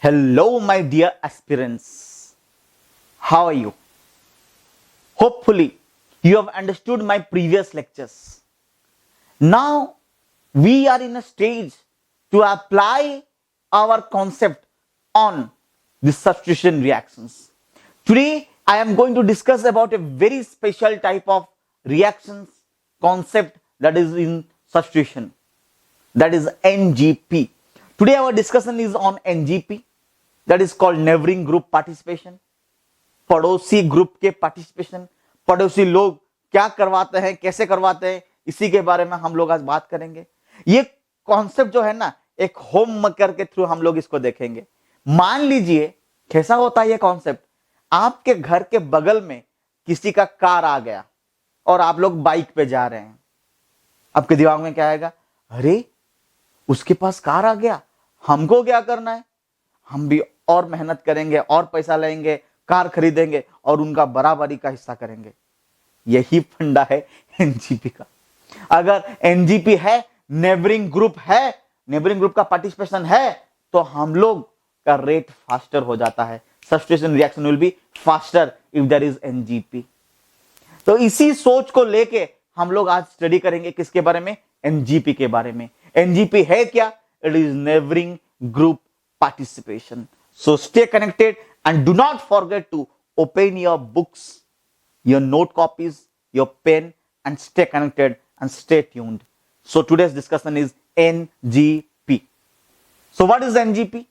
Hello, my dear aspirants. How are you? Hopefully, you have understood my previous lectures. Now, we are in a stage to apply our concept on the substitution reactions. Today, I am going to discuss about a very special type of reactions concept that is in substitution, that is NGP. Today, our discussion is on NGP, that is called neighboring group participation. पड़ोसी group के participation, पड़ोसी लोग क्या करवाते हैं, कैसे करवाते हैं, इसी के बारे में हम लोग आज बात करेंगे। ये कॉन्सेप्ट जो है ना, एक होमवर्क के थ्रू हम लोग इसको देखेंगे। मान लीजिए कैसा होता है ये कॉन्सेप्ट, आपके घर के बगल में किसी का कार आ गया और आप लोग बाइक पे जा रहे हैं। आपके दिमाग में क्या आएगा? अरे उसके पास कार आ गया, हमको क्या करना है? हम भी और मेहनत करेंगे और पैसा लेंगे, कार खरीदेंगे और उनका बराबरी का हिस्सा करेंगे। यही फंडा है एनजीपी का। अगर एनजीपी है, नेबरिंग ग्रुप है, नेबरिंग ग्रुप का पार्टिसिपेशन है, तो हम लोग का रेट फास्टर हो जाता है। Substitution reaction will be faster if there is NGP. तो इसी सोच को लेके हम लोग आज स्टडी करेंगे किसके बारे में? एनजीपी के बारे में। एनजीपी है क्या? It is neighbouring group participation. So stay connected and do not forget to open your books, your note copies, your pen, and stay connected and stay tuned. So today's discussion is NGP. So what is NGP?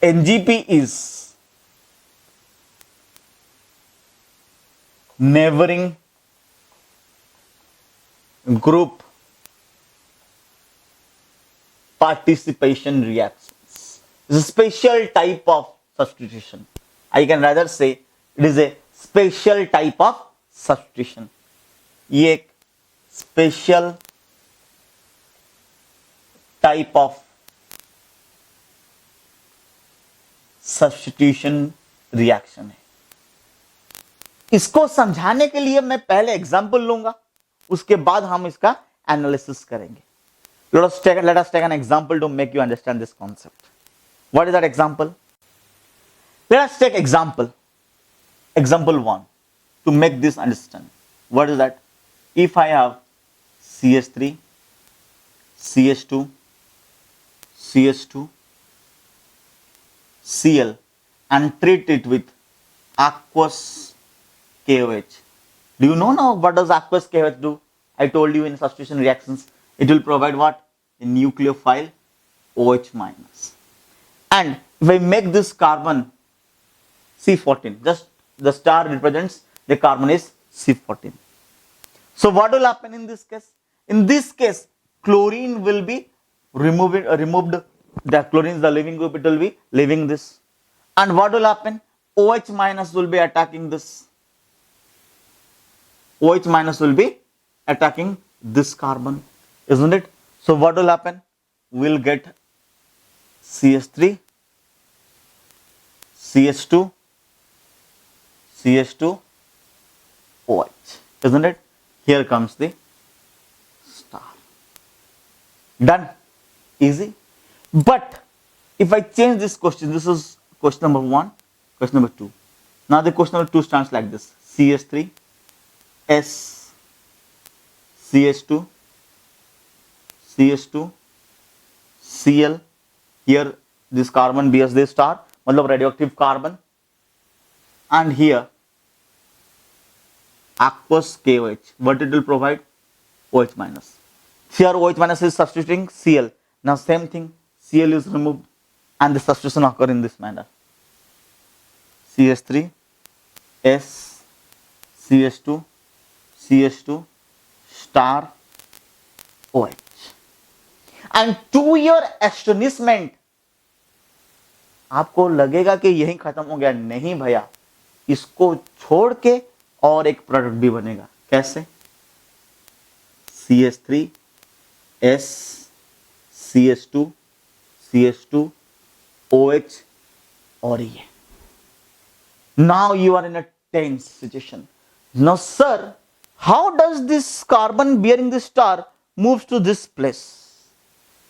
NGP is neighboring group participation reactions. It's a special type of substitution. I can rather say it is a special type of substitution. ये एक special type of substitution reaction है। इसको समझाने के लिए मैं पहले example लूंगा, उसके बाद हम इसका एनालिसिस करेंगे। Let us take an example to make you understand this concept. What is that example? Let us take example 1 to make this understand. What is that? If I have CH3, CH2, CH2, Cl and treat it with aqueous KOH. Do you know now what does aqueous KOH do? I told you in substitution reactions, it will provide what? A nucleophile OH minus. And if I make this carbon C14, just the star represents the carbon is C14. So what will happen in this case? In this case, chlorine will be removed. The chlorine is the leaving group, it will be leaving this. And what will happen? OH minus will be attacking this. OH minus will be attacking this carbon, isn't it? So what will happen? We'll get CH3, CH2, CH2, OH, isn't it? Here comes the star. Done. Easy. But if I change this question, this is question number 1, question number 2. Now the question number 2 stands like this: CH3, S, CH2, CH2, Cl. Here this carbon bears this star, मतलब radioactive carbon, and here aqueous KOH. What it will provide? OH minus. Here OH minus is substituting Cl. Now same thing, Cl is removed and the substitution occur in this manner. CH3, S, CH2, CH2, star, OH. And to your astonishment, आपको लगेगा कि यही खत्म हो गया। नहीं भैया, इसको छोड़ के और एक प्रोडक्ट भी बनेगा। कैसे? CH3, S, CH2, CH2, OH और ये। Now you are in a tense situation. Now sir, how does this carbon bearing this star moves to this place?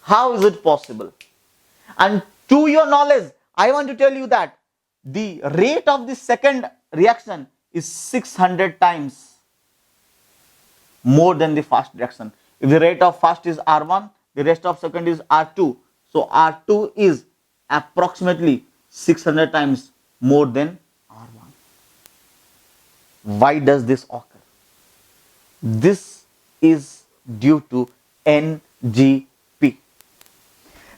How is it possible? And To your knowledge, I want to tell you that the rate of the second reaction is 600 times more than the first reaction. If the rate of first is R1, the rest of second is R2. So R2 is approximately 600 times more than R1. Why does this occur? This is due to NGP.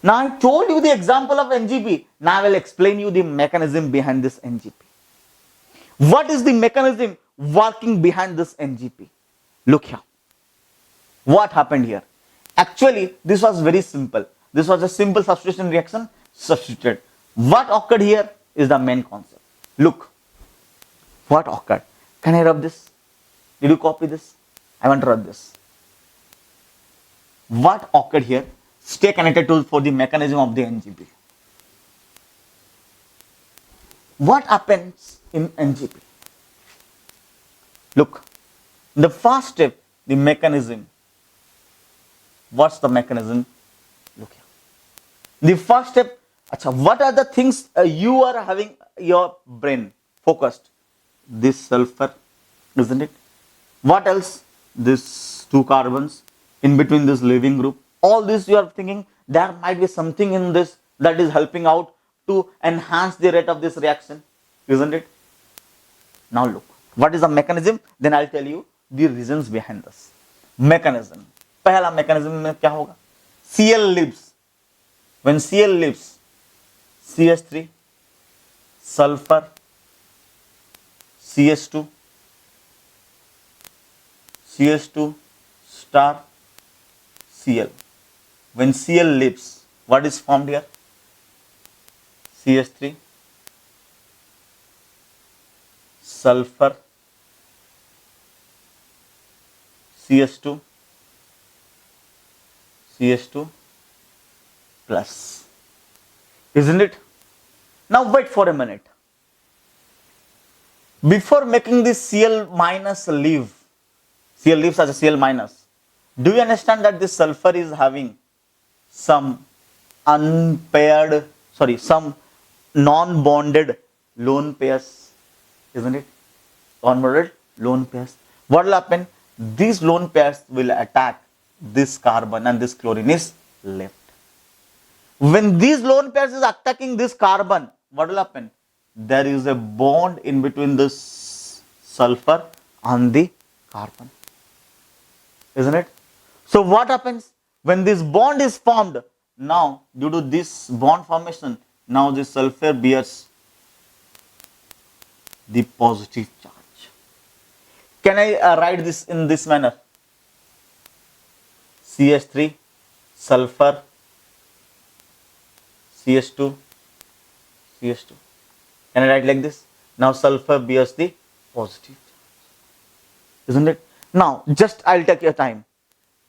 Now I told you the example of NGP. Now I will explain you the mechanism behind this NGP. What is the mechanism working behind this NGP? Look here. What happened here? Actually, this was very simple. This was a simple substitution reaction, substituted. What occurred here is the main concept. Look, what occurred? Can I rub this? Did you copy this? I want to rub this. What occurred here? Stay connected to for the mechanism of the NGP. What happens in NGP? Look, in the first step, the mechanism. What's the mechanism? Look here. The first step, what are the things you are having your brain focused? This sulfur, isn't it? What else? These two carbons in between this leaving group. All this you are thinking there might be something in this that is helping out to enhance the rate of this reaction, isn't it? Now look, what is the mechanism? Then I'll tell you the reasons behind this mechanism. पहला mechanism में क्या होगा? Cl leaves. When Cl leaves, CH3, sulfur, CH2, CH2 star, Cl. When Cl leaves, what is formed here? CH3, sulfur, CH2, CH2 plus. Isn't it? Now wait for a minute. Before making this Cl minus leave, Cl leaves as a Cl minus, do you understand that this sulfur is having some some non-bonded lone pairs, isn't it? Non-bonded lone pairs. What will happen? These lone pairs will attack this carbon and this chlorine is left. When these lone pairs is attacking this carbon, what will happen? There is a bond in between this sulfur and the carbon, isn't it? So what happens when this bond is formed? Now due to this bond formation, now this sulfur bears the positive charge. Can I write this in this manner? CH3, sulfur, CH2, CH2. Can I write like this? Now sulfur bears the positive charge, isn't it? Now just I'll take your time.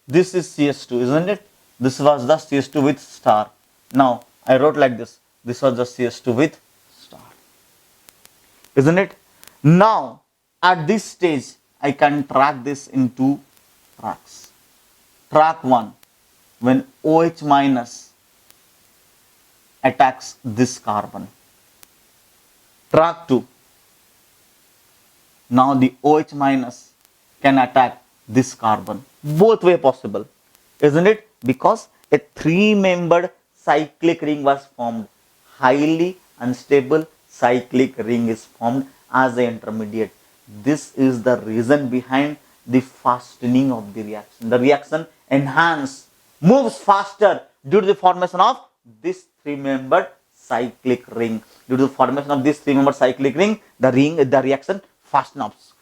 This is CH2, isn't it? This was the CH2 with star. Now I wrote like this. This was the CH2 with star, isn't it? Now at this stage I can track this in two tracks. Track 1, when OH minus attacks this carbon. Track 2, now the OH minus can attack this carbon. Both way possible, isn't it? Because a three-membered cyclic ring was formed. Highly unstable cyclic ring is formed as the intermediate. This is the reason behind the fastening of the reaction. The reaction moves faster due to the formation of this three-membered cyclic ring. Due to the formation of this three-membered cyclic ring, the reaction fastens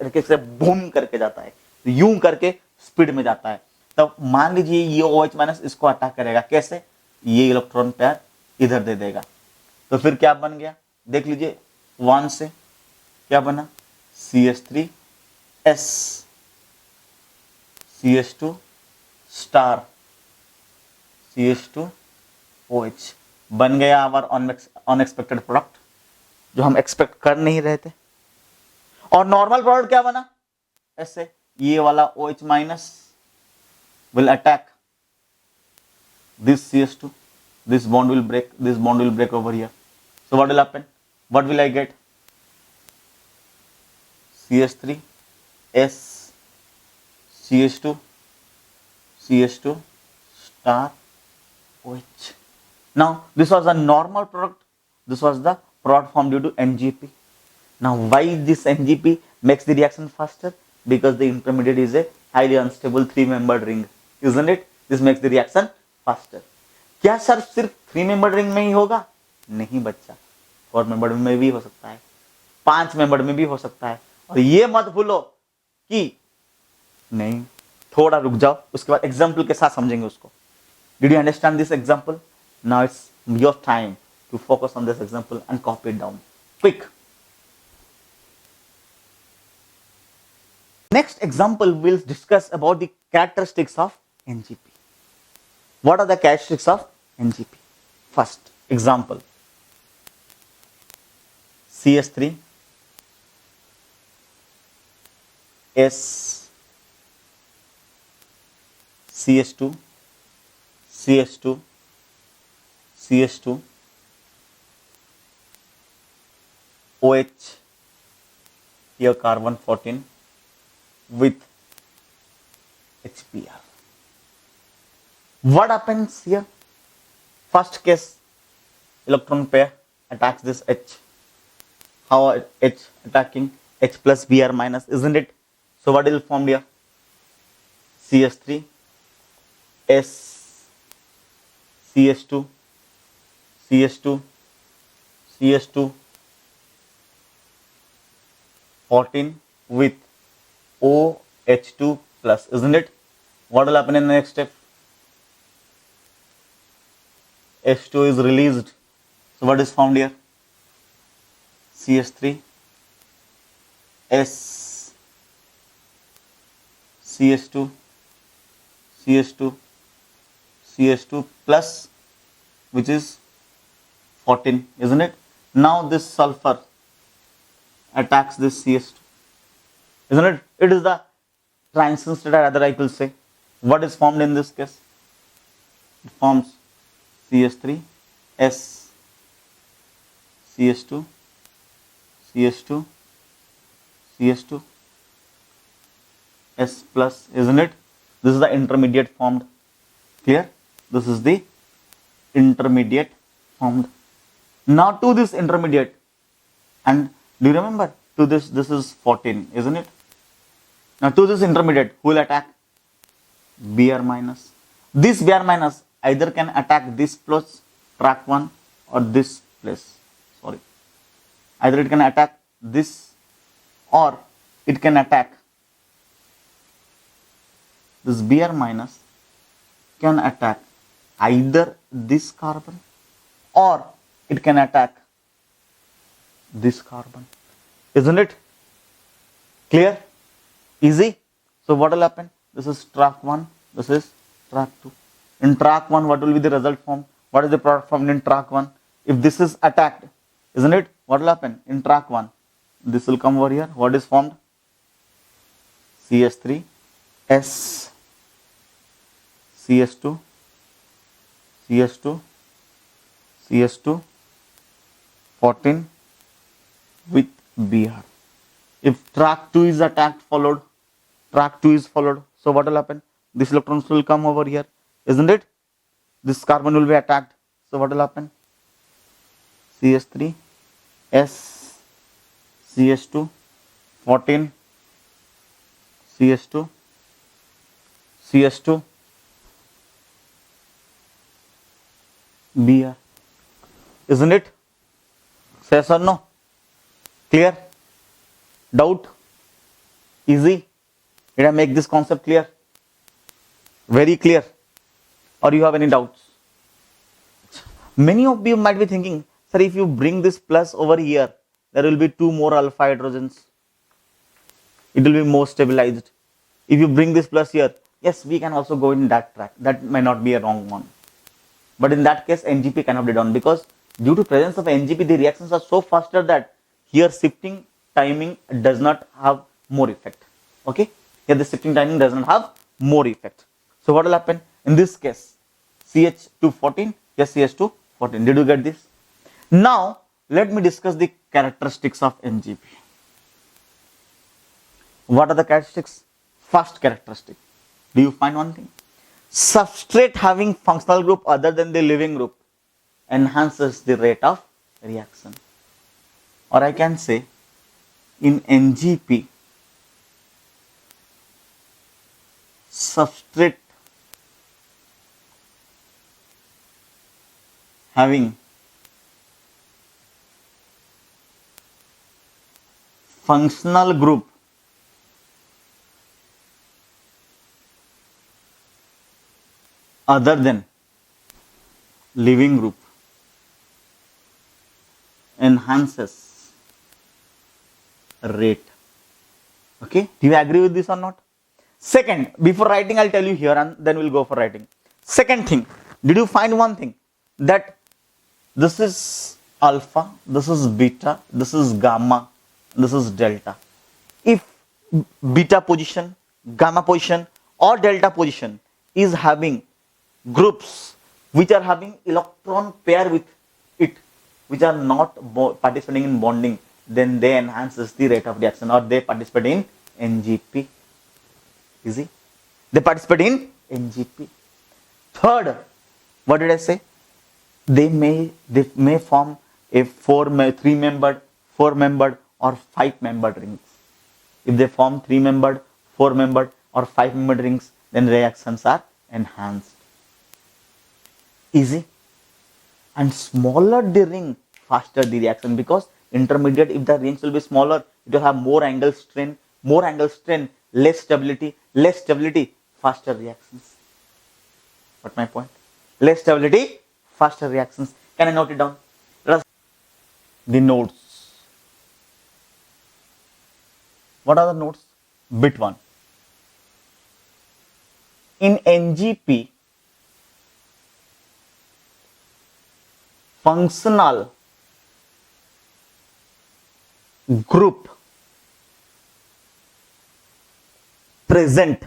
करके boom करके जाता है, यूं करके speed में जाता है. तब मान लीजिए ये OH माइनस इसको अटैक करेगा. कैसे? ये इलेक्ट्रॉन पेयर इधर दे देगा. तो फिर क्या बन गया? देख लीजिए 1 से क्या बना? CH3S, CH2 स्टार, CH2OH बन गया आवर अनएक्सपेक्टेड प्रोडक्ट जो हम एक्सपेक्ट कर नहीं रहे थे. और नॉर्मल प्रोडक्ट क्या बना? ऐसे ये वाला OH minus will attack this CH2 this bond will break, this bond will break over here. So what will happen? What will I get? CH3 S CH2 CH2 star OH. Now this was a normal product. This was the product formed due to NGP. Now why this NGP makes the reaction faster? Because the intermediate is a highly unstable 3-membered ring, isn't it? This makes the reaction faster. क्या sir सिर्फ 3-membered ring में ही होगा? नहीं बच्चा, 4-membered में भी हो सकता है, 5-membered में भी हो सकता है. और ये मत भूलो कि नहीं, थोड़ा रुक जाओ, उसके बाद एग्जाम्पल के साथ समझेंगे उसको. Did you understand this example? Now it's your time to focus on this example and copy it down. Quick. Next example we'll discuss about the characteristics of NGP. What are the characteristics of NGP? First example, CH3 S CH2 CH2 CH2 OH, here carbon 14 with HBr. What happens here? First case, electron pair attacks this H. How H attacking? H plus Br minus, isn't it? So what will form here? CH3 S CH2 CH2 CH2 14 with OH2 plus, isn't it? What will happen in the next step? H2 is released. So what is formed here? CH3 S CH2 CH2 CH2 plus, which is 14, isn't it? Now this sulfur attacks this CH2, isn't it? It is the transition state, rather I will say. What is formed in this case? It forms CH3 S CH2 CH2 CH2 S plus, isn't it? This is the intermediate formed. Clear? This is the intermediate formed. Now to this intermediate, and do you remember, to this is 14, isn't it? Now to this intermediate, who will attack? Br minus. This Br minus either can attack this plus track 1 or this place. Sorry. Either it can attack this or it can attack this. Br minus can attack either this carbon or it can attack this carbon, isn't it? Clear? Easy? So what will happen? This is track 1, this is track 2. In track 1, what will be the result form? What is the product formed in track 1? If this is attacked, isn't it? What will happen in track 1? This will come over here. What is formed? CH3 S CH2 CH2 CH2 14 with Br. If track 2 is attacked, followed, track 2 is followed, so what will happen? This electrons will come over here, isn't it? This carbon will be attacked, so what will happen? CH3 S CH2 14 CH2 CH2 Br, isn't it? Yes or no? Clear? Doubt? Easy? Did I make this concept clear? Very clear? Or you have any doubts? Many of you might be thinking, sir, if you bring this plus over here, there will be 2 more alpha hydrogens. It will be more stabilized. If you bring this plus here, yes, we can also go in that track. That may not be a wrong one. But in that case, NGP cannot be done, because due to presence of NGP, the reactions are so faster that here shifting timing does not have more effect. Okay? Here the shifting timing does not have more effect. So what will happen? In this case, CH214 Yes, CS2 14. Did you get this? Now let me discuss the characteristics of NGP. What are the characteristics? First characteristic. Do you find one thing? Substrate having functional group other than the living group enhances the rate of reaction. Or I can say in NGP, substrate having functional group other than living group enhances rate. Okay, do you agree with this or not? Second, before writing, I'll tell you here and then we'll go for writing. Second thing, did you find one thing? That this is alpha, this is beta, this is gamma, this is delta. If beta position, gamma position, or delta position is having groups which are having electron pair with it, which are not participating in bonding, then they enhances the rate of reaction, or they participate in NGP. Easy. They participate in NGP. Third, what did I say? They may form a 3-membered, 4-membered, or 5-membered rings. If they form 3-membered, 4-membered, or 5-membered rings, then reactions are enhanced. Easy. And smaller the ring, faster the reaction, because intermediate, if the rings will be smaller, it will have more angle strain, less stability, faster reactions. What's my point? Less stability, faster reactions. Can I note it down? Let us the nodes. What are the nodes? Bit 1. In NGP, functional group present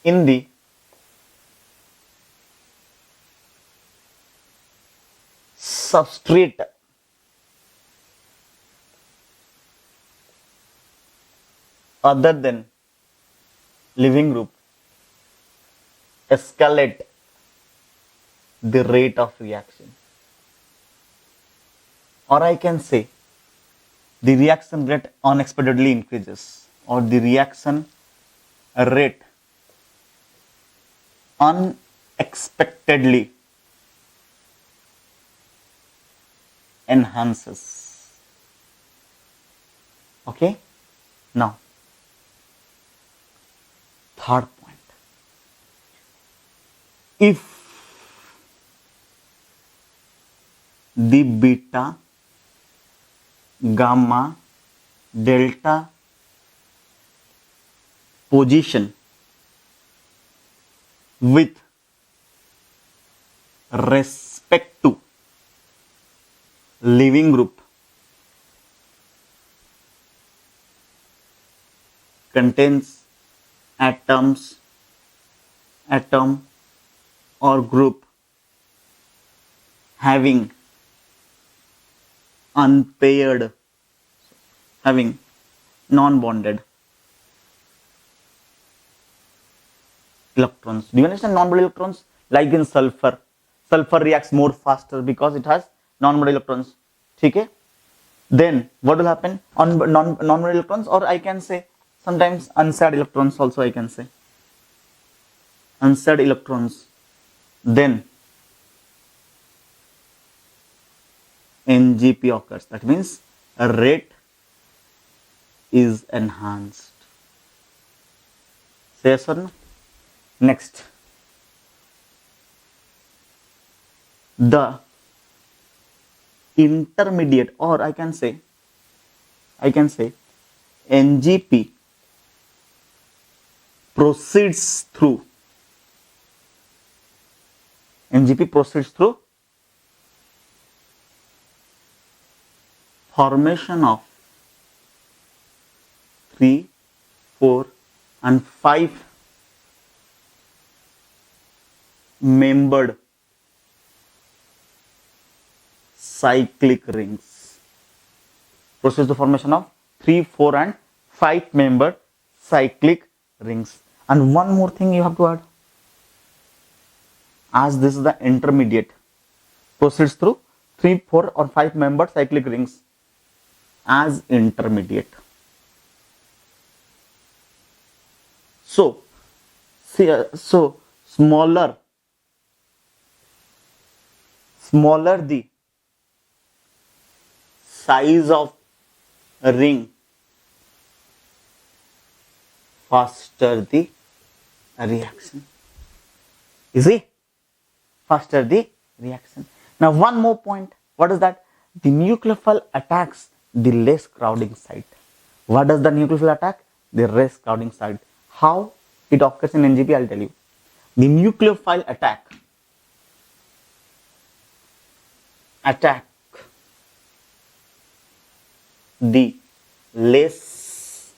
in the substrate other than living group escalate the rate of reaction. Or I can say the reaction rate unexpectedly increases, or the reaction rate unexpectedly enhances. Okay? Now, third point. If the beta, gamma, delta position with respect to living group contains atom or group having unpaired, having non-bonded electrons. Do you understand non-bonded electrons? Like in sulfur. Sulfur reacts more faster because it has non-bonded electrons. Okay? Then what will happen on non-bonded electrons, or I can say sometimes unsaid electrons also I can say. Unsaid electrons. Then NGP occurs. That means a rate is enhanced. Say yes or no? Next, the intermediate, or I can say NGP proceeds through formation of 3, 4 and 5 membered cyclic rings. Proceeds to formation of 3, 4 and 5 membered cyclic rings. And one more thing you have to add. As this is the intermediate, proceeds through 3, 4 or 5 membered cyclic rings as intermediate. So smaller the size of ring, faster the reaction. You see? Faster the reaction. Now one more point. What is that? The nucleophile attacks the less crowding site. What does the nucleophile attack? The less crowding site. How it occurs in NGP, I'll tell you. The nucleophile attack the less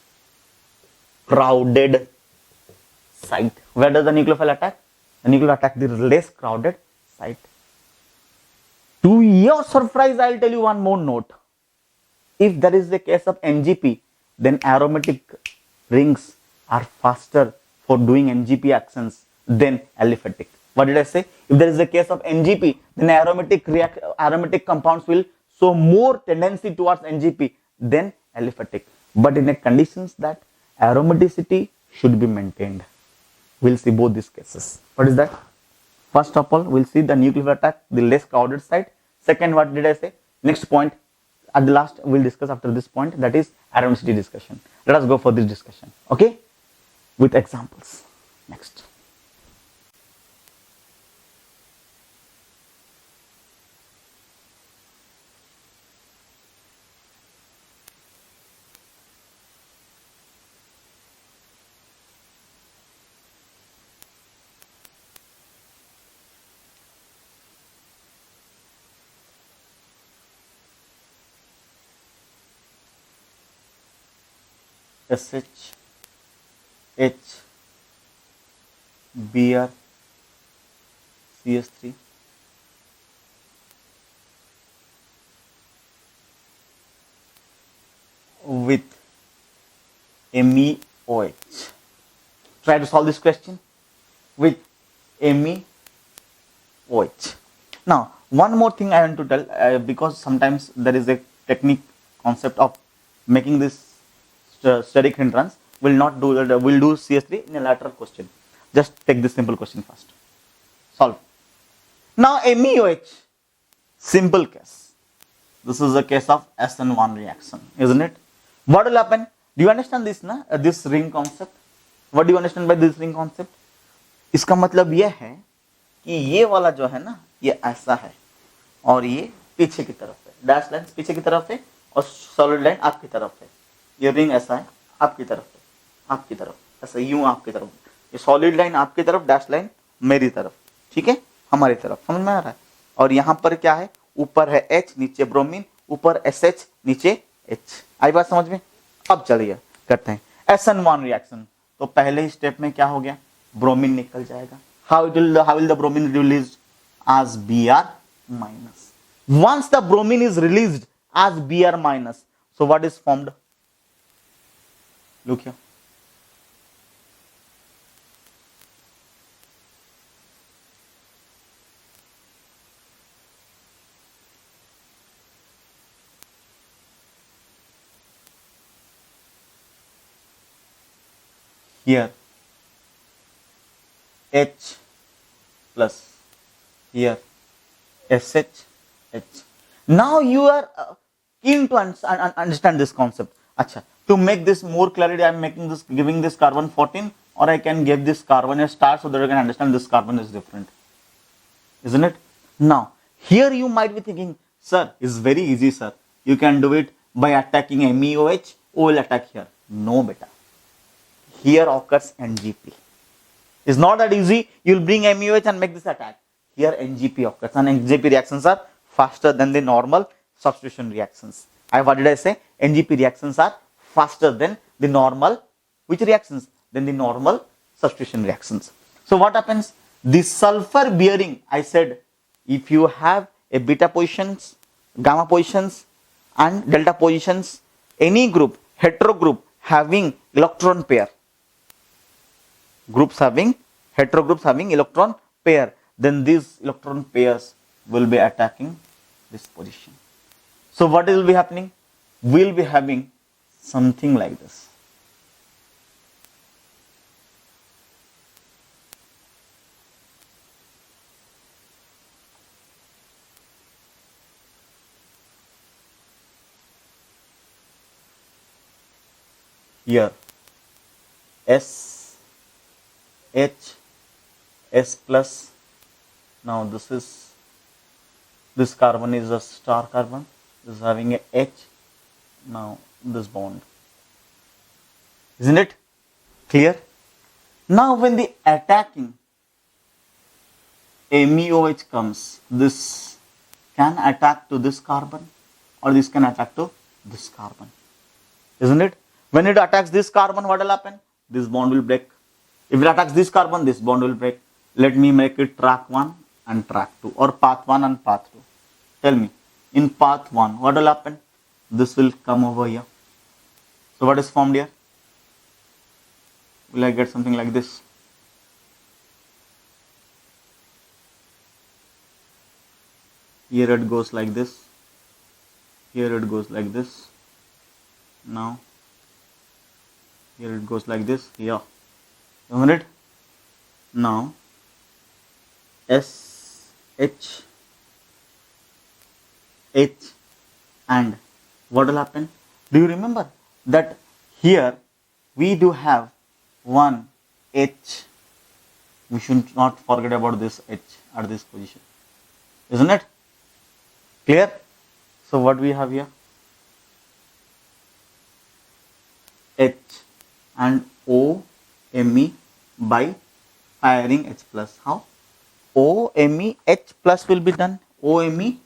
crowded site. Where does the nucleophile attack? The nucleophile attack the less crowded site. To your surprise, I'll tell you one more note. If there is the case of NGP, then aromatic rings are faster for doing NGP actions than aliphatic. What did I say? If there is a case of NGP, then aromatic compounds will show more tendency towards NGP than aliphatic. But in a conditions that aromaticity should be maintained. We'll see both these cases. What is that? First of all, we'll see the nucleophile attack, the less crowded site. Second, what did I say? Next point, at the last, we'll discuss after this point, that is aromaticity discussion. Let us go for this discussion, okay? With examples. Next. SH, H, Br, CS3, with MEOH. Try to solve this question with MEOH. Now, one more thing I want to tell, because sometimes there is a technique concept of making this steric hindrance. We'll do CS3 in a lateral question. Just take this simple question first. Solve. Now MEOH, simple case. This is a case of SN1 reaction, isn't it? What will happen? Do you understand this na? This ring concept? What do you understand by this ring concept? इसका मतलब यह है कि ये वाला जो है ना, ये ऐसा है और ये पीछे की तरफ है. डैश लाइन पीछे की तरफ है और सॉलिड लाइन आपकी तरफ है. ये रिंग ऐसा है आपकी तरफ है, आपकी तरफ ऐसा यूं आपकी तरफ. ये सॉलिड लाइन आपकी तरफ, डैश लाइन मेरी तरफ, ठीक है, हमारी तरफ. समझ में आ रहा है? और यहाँ पर क्या है? ऊपर है H, नीचे ब्रोमीन, ऊपर SH, नीचे H. आई बात समझ में? अब चलिए करते हैं SN1 रिएक्शन. तो पहले ही स्टेप में क्या हो गया? ब्रोमीन निकल जाएगा. How will the bromine released? As Br minus. Once the bromine is released as Br minus, so what is formed? Look here. Here H plus, here SH, H. Now you are keen to understand this concept. Acha, to make this more clarity, I am giving this carbon 14, or I can give this carbon a star so that you can understand this carbon is different. Isn't it? Now, here you might be thinking, sir, it's very easy, sir. You can do it by attacking MEOH, O will attack here. No, beta. Here occurs NGP. It's not that easy. You'll bring MEOH and make this attack. Here NGP occurs, and NGP reactions are faster than the normal substitution reactions. What did I say? NGP reactions are faster than the normal, which reactions? Than the normal substitution reactions. So what happens? The sulfur bearing, I said, if you have a beta positions, gamma positions and delta positions, any group, hetero group having electron pair, groups having, hetero groups having electron pair, then these electron pairs will be attacking this position. So what will be happening? We will be having something like this. Here S, H, S plus. Now this carbon is a star carbon. This is having a H. Now this bond. Isn't it clear? Now when the attacking MEOH comes, this can attack to this carbon or this can attack to this carbon. Isn't it? When it attacks this carbon, what will happen? This bond will break. If it attacks this carbon, this bond will break. Let me make it track 1 and track 2 or path 1 and path 2. Tell me, in path 1, what will happen? This will come over here. So what is formed here? Will I get something like this? Here it goes like this. Here it goes like this. Now here it goes like this. Yeah. Isn't it? Now S, H, H and what will happen? Do you remember that here we do have one H? We should not forget about this H at this position. Isn't it? Clear? So what we have here? H and O Me by firing H plus. How? O Me H plus will be done. O Me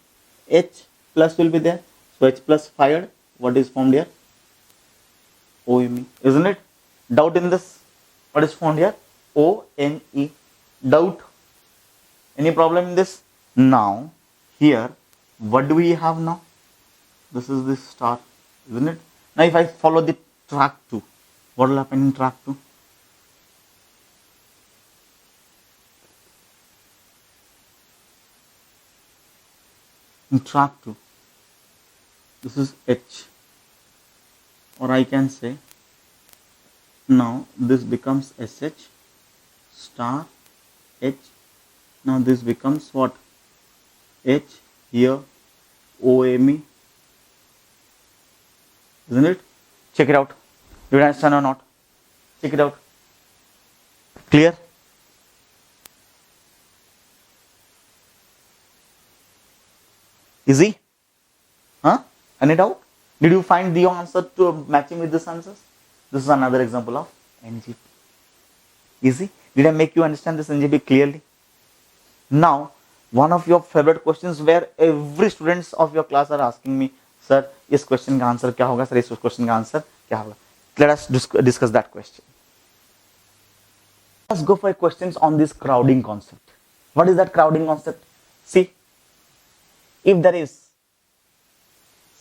H plus will be there. So H plus fired. What is formed here? O Me. Isn't it? Doubt in this? What is formed here? O Me. Doubt? Any problem in this? Now here what do we have now? This is this star, isn't it? Now if I follow the track 2, what will happen in track 2? In track 2, this is H, or I can say now this becomes SH star H. Now this becomes what? H here OMe. Isn't it? Check it out. Do you understand or not? Check it out. Clear? Easy? Huh? Any doubt? Did you find the answer to matching with this answers? This is another example of NGP. Easy? Did I make you understand this NGP clearly? Now, one of your favorite questions where every students of your class are asking me, sir, इस question का answer क्या होगा? Sir, इस question का answer क्या होगा? Let us discuss that question. Let's go for questions on this crowding concept. What is that crowding concept? See, if there is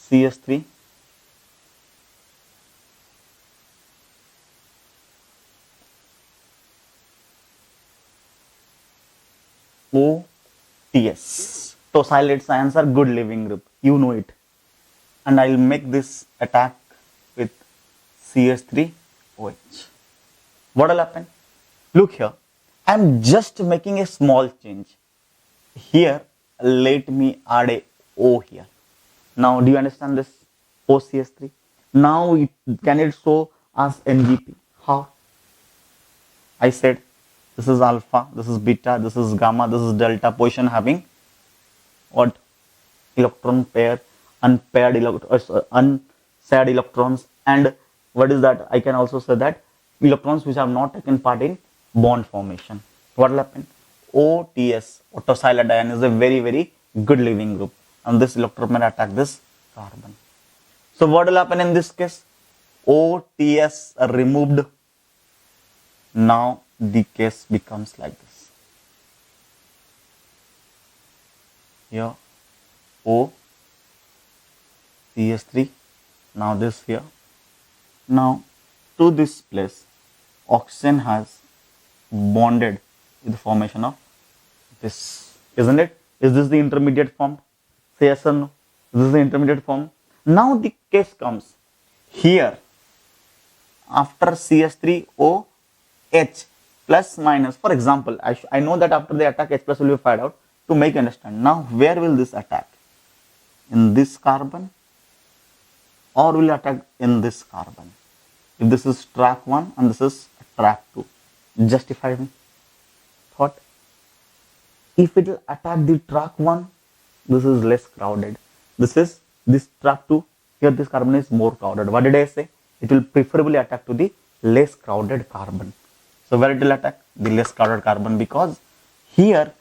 CS3, OTS, tosylate ions are good living group. You know it. And I will make this attack with CS3OH. What will happen? Look here. I am just making a small change. Here, let me add a O here. Now, do you understand this? OCS3. Now, can it show as NGP? How? I said this is alpha, this is beta, this is gamma, this is delta position having what? Electron pair, unpaired unsaid electrons, and what is that? I can also say that electrons which have not taken part in bond formation. What will happen? OTS, tosylate ion, is a very, very good living group, and this electron may attack this carbon. So what will happen in this case? OTS removed. Now the case becomes like this. here O CH3. Now this here. Now to this place, oxygen has bonded with the formation of this, isn't it? Is this the intermediate form? Say yes or no. This is the intermediate form. Now the case comes here. After CH3OH plus minus, for example, I know that after the attack H plus will be fired out. To make you understand, now where will this attack? In this carbon, or will attack in this carbon? If this is track 1 and this is track 2, justify me thought. If it will attack the track 1, this is less crowded. This track 2, here this carbon is more crowded. What did I say? It will preferably attack to the less crowded carbon. So where it will attack? The less crowded carbon, because here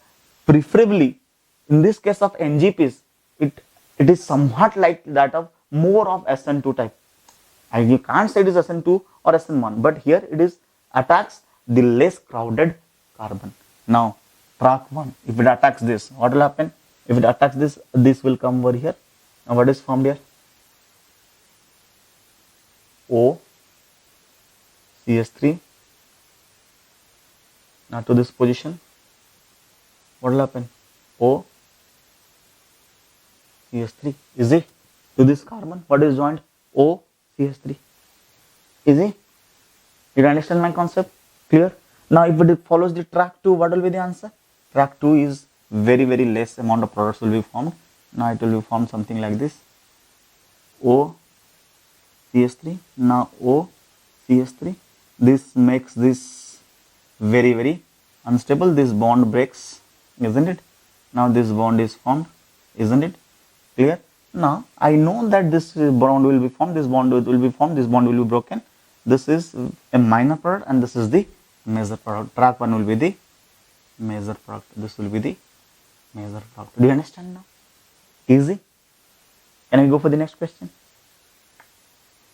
preferably in this case of NGPs, it is somewhat like that of more of SN2 type. And you can't say it is SN2 or SN1, but here it is attacks the less crowded carbon. Now track 1, if it attacks this, what will happen? If it attacks this, this will come over here. Now what is formed here? O CH3. Now to this position, what will happen? O CH3. Is it? To this carbon, what is joined? O CH3. Is it? Did you understand my concept? Clear? Now if it follows the track 2, what will be the answer? Track 2 is very less amount of products will be formed. Now it will be formed something like this. O CH3. Now O CH3. This makes this very unstable. This bond breaks, isn't it? Now this bond is formed, isn't it? Clear? Now I know that this bond will be formed, this bond will be formed, this bond will be broken. This is a minor product and this is the major product. Track 1 will be the major product. This will be the major product. Do you understand now? Easy? Can I go for the next question?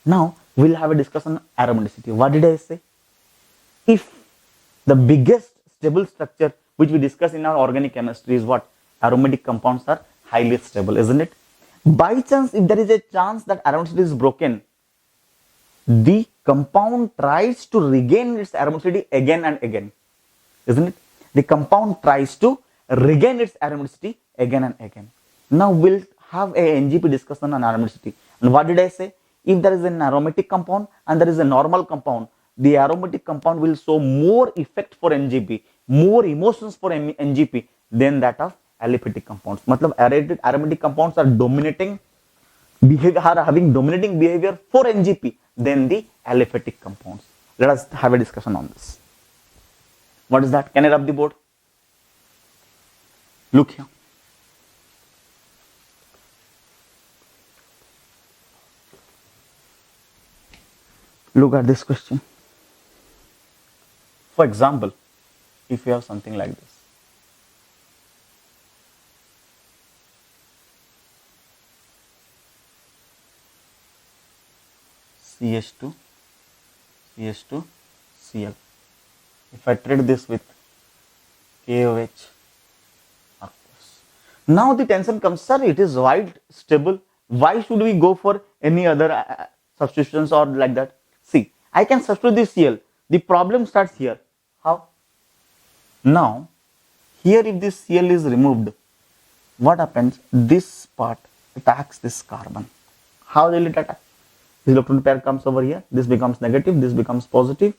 Now we'll have a discussion on aromaticity. What did I say? If the biggest stable structure which we discuss in our organic chemistry is what? Aromatic compounds are highly stable, isn't it? By chance, if there is a chance that aromaticity is broken, the compound tries to regain its aromaticity again and again, isn't it? The compound tries to regain its aromaticity again and again. Now we'll have a NGP discussion on aromaticity. And what did I say? If there is an aromatic compound and there is a normal compound, the aromatic compound will show more effect for NGP, more emotions for NGP than that of aliphatic compounds. मतलब aromatic compounds are dominating behavior, are having dominating behavior for NGP than the aliphatic compounds. Let us have a discussion on this. What is that? Can I rub the board? Look here. Look at this question. For example, if you have something like this, CH2, CH2, Cl. If I treat this with KOH, aqueous. Now the tension comes, sir, it is wide stable. Why should we go for any other substitutions or like that? See, I can substitute this Cl. The problem starts here. How? Now, here if this Cl is removed, what happens? This part attacks this carbon. How will it attack? This electron pair comes over here, this becomes negative, this becomes positive,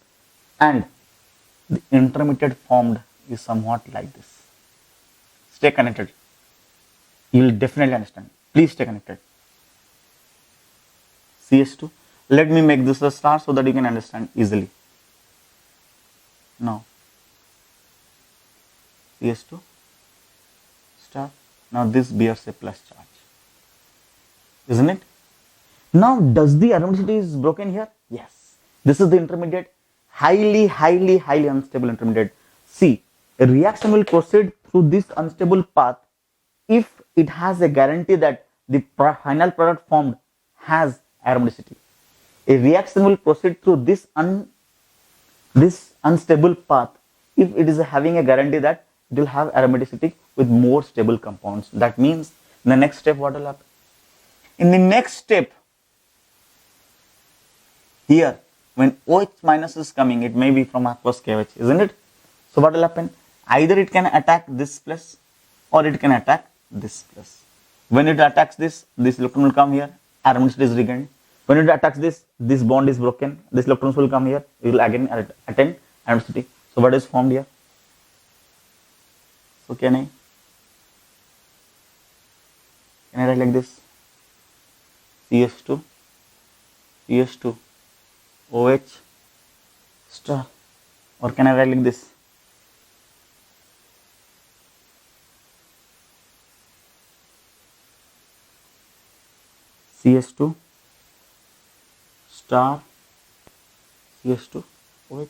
and the intermediate formed is somewhat like this. Stay connected. You will definitely understand. Please stay connected. CH2. Let me make this a star so that you can understand easily. Now, CH2 star. Now this bears a plus charge, isn't it? Now, does the aromaticity is broken here? Yes. This is the intermediate, highly unstable intermediate. See, a reaction will proceed through this unstable path if it has a guarantee that the final product formed has aromaticity. A reaction will proceed through this unstable path if it is having a guarantee that it will have aromaticity with more stable compounds. That means in the next step, what will happen? In the next step, here, when OH minus is coming, it may be from aqueous KOH, isn't it? So what will happen? Either it can attack this plus or it can attack this plus. When it attacks this electron will come here, aromaticity is regained. When it attacks this bond is broken, this electrons will come here, it will again attain aromaticity. So what is formed here? So can I write like this? CS2, OH star, or can I write like this? CS2 star CS2 OH,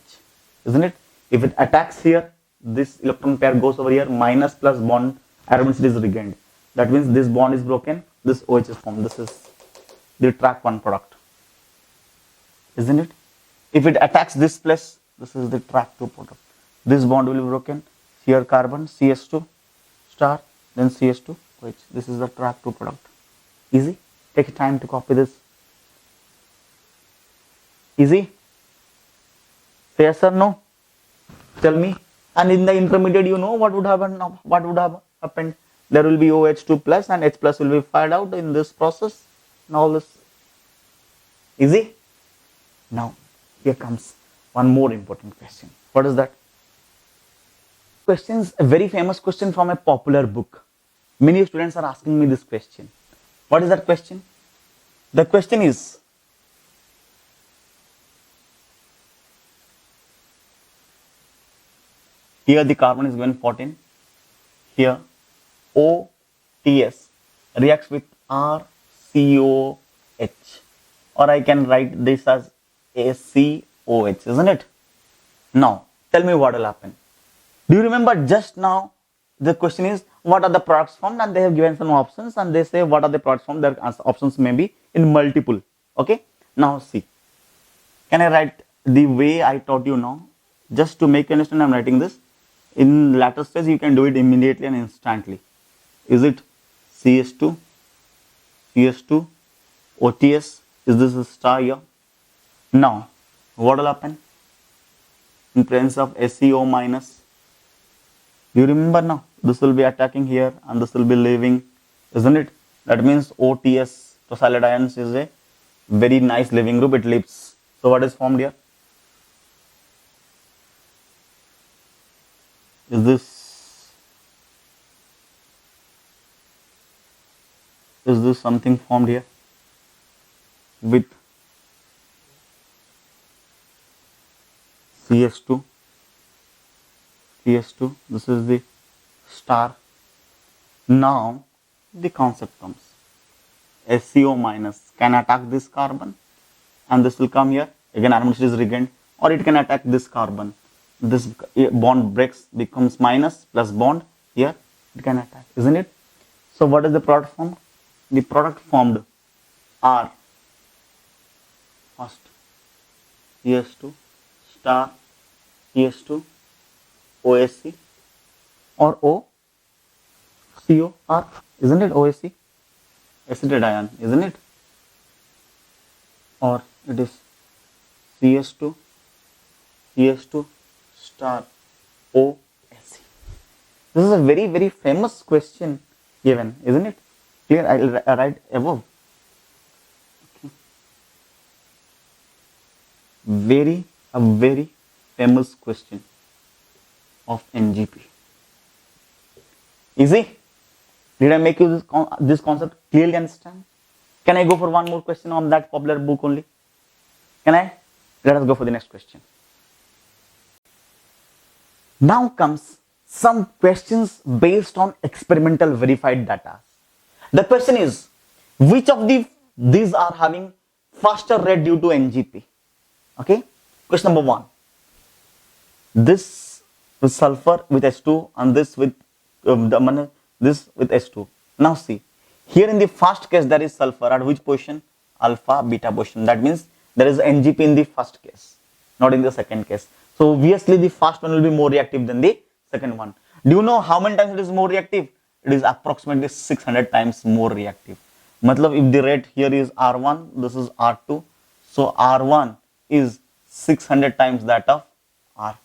isn't it? If it attacks here, this electron pair goes over here, minus plus bond, aromaticity is regained. That means this bond is broken, this OH is formed. This is the track 1 product, isn't it? If it attacks this plus, this is the track 2 product. This bond will be broken, here carbon CS2 star, then CS2 OH. This is the track 2 product. Easy? Take time to copy this. Easy? Say yes or no? Tell me. And in the intermediate, you know what would happen? What would have happened? There will be OH2 plus and H plus will be fired out in this process. And all this. Easy? Now, here comes one more important question. What is that? Questions, a very famous question from a popular book. Many students are asking me this question. What is that question? The question is, here the carbon is given 14. Here OTS reacts with RCOH, or I can write this as ACOH, isn't it? Now, tell me what will happen. Do you remember just now the question is what are the products formed, and they have given some options and they say what are the products formed. Their options may be in multiple. Okay. Now see, can I write the way I taught you now? Just to make you understand, I am writing this. In latter stage, you can do it immediately and instantly. Is it CS2, CS2, OTS? Is this a star here? Now, what will happen in presence of SeO minus? Do you remember now? This will be attacking here and this will be leaving, isn't it? That means OTS, tosylate ions, is a very nice leaving group. It leaves. So what is formed here? Is this something formed here with CS2, CS2, this is the star. Now the concept comes. SeO minus can attack this carbon and this will come here. Again, aromaticity is regained, or it can attack this carbon. This bond breaks, becomes minus plus bond. Here it can attack, isn't it? So what is the product formed? The product formed are first CS2 star, CS2 OSC, or OCOR, isn't it? OSC, acetate ion, isn't it? Or it is CS2 star OSC. This is a very, very famous question given, isn't it? Clear? I will write above. Okay. A very famous question of NGP. Easy? Did I make you this concept clearly understand? Can I go for one more question on that popular book only? Can I? Let us go for the next question. Now comes some questions based on experimental verified data. The question is, which of these are having faster rate due to NGP? Okay. Question number 1. This with sulfur with H2 and this with this with H2. Now see, here in the first case there is sulfur at which position? Alpha beta position. That means there is NGP in the first case, not in the second case. So obviously the first one will be more reactive than the second one. Do you know how many times it is more reactive? It is approximately 600 times more reactive. Matlab, if the rate here is R1, this is R2. So R1 is 600 times that of R2.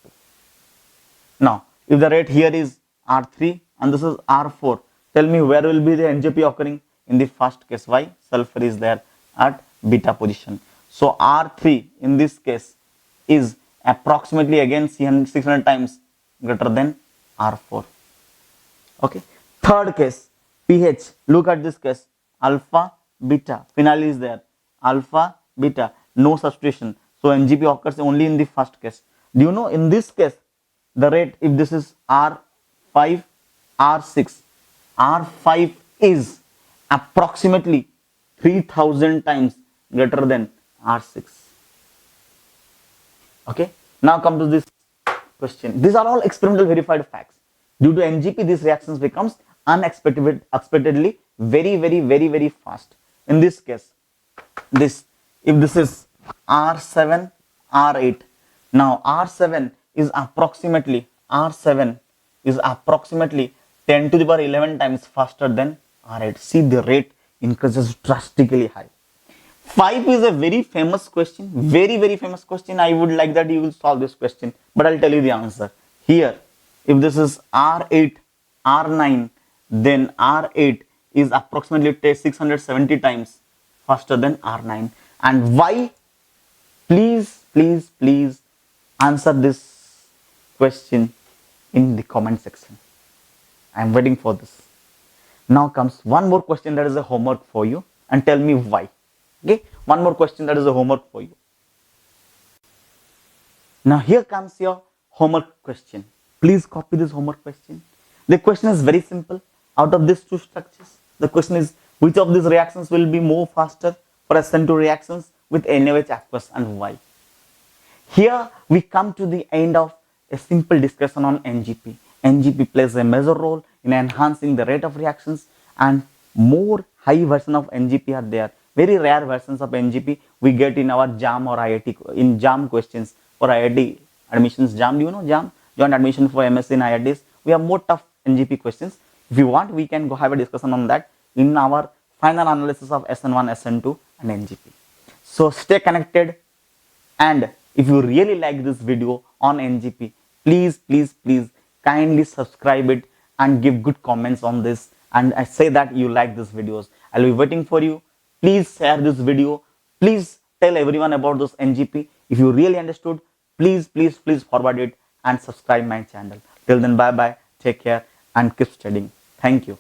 Now, if the rate here is R3 and this is R4, tell me where will be the NJP occurring? In the first case. Why? Sulfur is there at beta position. So R3 in this case is approximately again 600 times greater than R4. Okay. Third case, pH. Look at this case. Alpha, beta. Phenyl is there. Alpha, beta. No substitution. So NGP occurs only in the first case. Do you know in this case, the rate, if this is R5, R6, R5 is approximately 3000 times greater than R6. Okay. Now come to this question. These are all experimental verified facts. Due to NGP, these reactions becomes unexpectedly very fast. In this case, if this is R7, R8. Now R7 is approximately 10 to the power 11 times faster than R8. See, the rate increases drastically high. 5 is a very famous question, very famous question. I would like that you will solve this question, but I'll tell you the answer. Here, if this is R8, R9, then R8 is approximately 670 times faster than R9. And why? Please answer this question in the comment section. I am waiting for this. Now comes one more question that is a homework for you, and tell me why. Okay, one more question that is a homework for you. Now here comes your homework question. Please copy this homework question. The question is very simple. Out of these two structures, the question is which of these reactions will be more faster for SN2 reactions with NaOH aqueous and why? Here we come to the end of a simple discussion on NGP. NGP plays a major role in enhancing the rate of reactions, and more high version of NGP are there. Very rare versions of NGP we get in our JAM or IIT, in JAM questions for IIT admissions. JAM, do you know JAM? Joint admission for MSc in IITs. We have more tough NGP questions. If you want, we can go have a discussion on that in our final analysis of SN1, SN2 and NGP. So stay connected, and if you really like this video on NGP, please kindly subscribe it and give good comments on this, and I say that you like these videos. I'll be waiting for you. Please share this video. Please tell everyone about this NGP. If you really understood, please forward it and subscribe my channel. Till then, bye bye, take care and keep studying. Thank you.